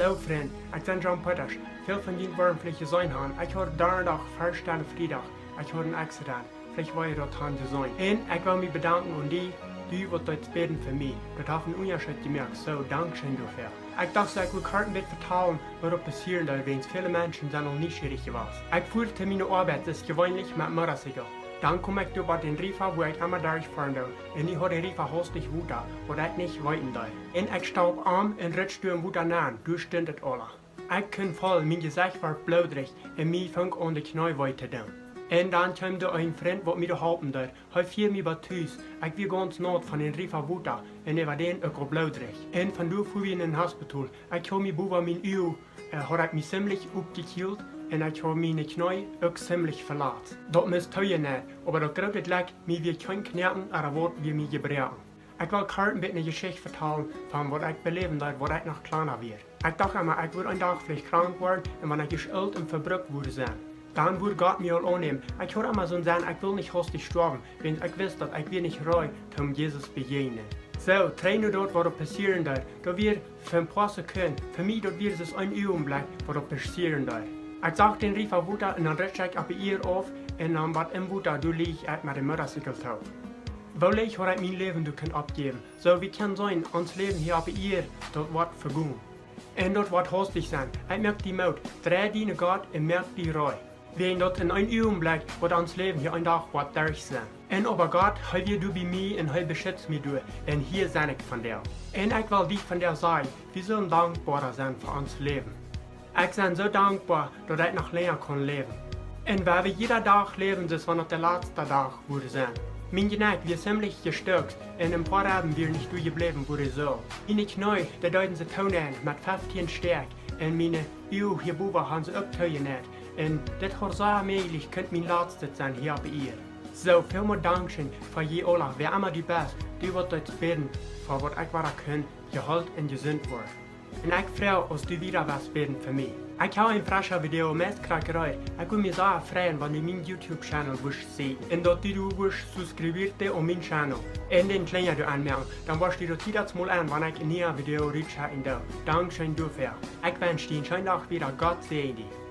Zo vriend, ik ben Plautdietsch. Veel van jullie waren vielleicht gesehen haben. Ich habe donderdag, Freitag und Freitag, ich habe ein Accident. Vielleicht war ihr dort haben gesehen. Und ich will mich bedanken an die wird dort beten für mich. Das hat einen Unterschied gemerkt. So, Dankeschön dafür. Ich dachte, ich will kurz ein bisschen vertellen, was passieren da, wenn viele Menschen sind noch nicht schwierig gewesen. Ich fuhrte meine Arbeit, das ist gewöhnlich mit Motorcycle. Dann komme ich über den Riefer, wo ich immer durchfahren darf. Und ich habe den Riefer hastig wuter, wo ich nicht weiten darf. Und ich staub arm und rutschte im Wuter nahen, durchstundet alle. Ich kann voll, mein Gesicht war blaudig und mir fing an die Knie weiter zu tun. Und dann kam da ein Freund, der mir helfen dort. Er fiel mir Matäus. Ich war ganz nah von den Riefer wuter und er war den auch blaudig. Und von da fuhr wir in den Hospital. Ich kam mir über mein Auge, hat ich mich ziemlich aufgekühlt. Und ich habe meine Knie auch ziemlich verletzt. Das muss teuer nicht, aber das große Leck, mir wir kein Knirken, aber Wort wir mir gebrauchen. Ich will kurz ein bisschen eine Geschichte erzählen, von was ich beleben darf, was ich noch kleiner wird. Ich dachte immer, ich würde einen Tag vielleicht krank werden und wenn ich alt und verbrückt würde sein. Dann würde Gott mir auch annehmen. Ich würde immer so sagen, ich will nicht hastig sterben, wenn ich weiß, dass ich nicht rein um Jesus begegnen. So, trainen dort, was passieren darf. Da wir von passen können. Für mich dort wird es ein Augenblick, was passieren darf. Ich zag den Riefer wuter und dann rutschte ich ab ihr auf und dann wat im Wuter, du lieg ich mit dem Motorcycle drauf. Weil ich mein Leben abgeben. So wie kann sein, uns Leben hier ab ihr, dort wat vergehen. Und dort wat hastig sein. Ich merk die Maut, dreh die Gott und merk die Reu. Wenn dort in ein Augenblick, wird uns Leben hier ein Tag wat durch sein. Und aber Gott, heil wir du bei mir und heil beschützt mich du, und hier sein ich von dir. Und ich will dich von dir sagen, wir sollen dankbarer sein für uns Leben. Ich bin so dankbar, dass ich noch länger leben kann. Und weil wir jeder Tag leben, das war noch der letzte Tag würde sein. Mein Genick wird ziemlich gestürzt und ein paar Abend wir nicht durchgeblieben wurde so. Meine Knie, da deuten sie Tonen mit 15 Stärk und meine Augen hier oben haben sie auch Töne. Und das hat so möglich, könnte mein letztes sein hier bei ihr. So, vielen Dankeschön für je alle, wer immer die bist, die wird jetzt beten, für was ich weiter kann, gehalt und gesund wird. Und ich freue mich, dass du wieder was beten für mich. Ich habe ein frisches Video mit Krackerei. Ich würde mich sehr freuen, wenn du meinen YouTube-Channel sehen willst. Und dass du Suscríbete auf meinen Channel. Und den kleinen du anmerken. Dann wirst du dir das mal an, wenn ich ein neues Video rausschneiden darf. Dankeschön dafür. Ich wünsche dir einen schönen Tag wieder. Gott segne dich.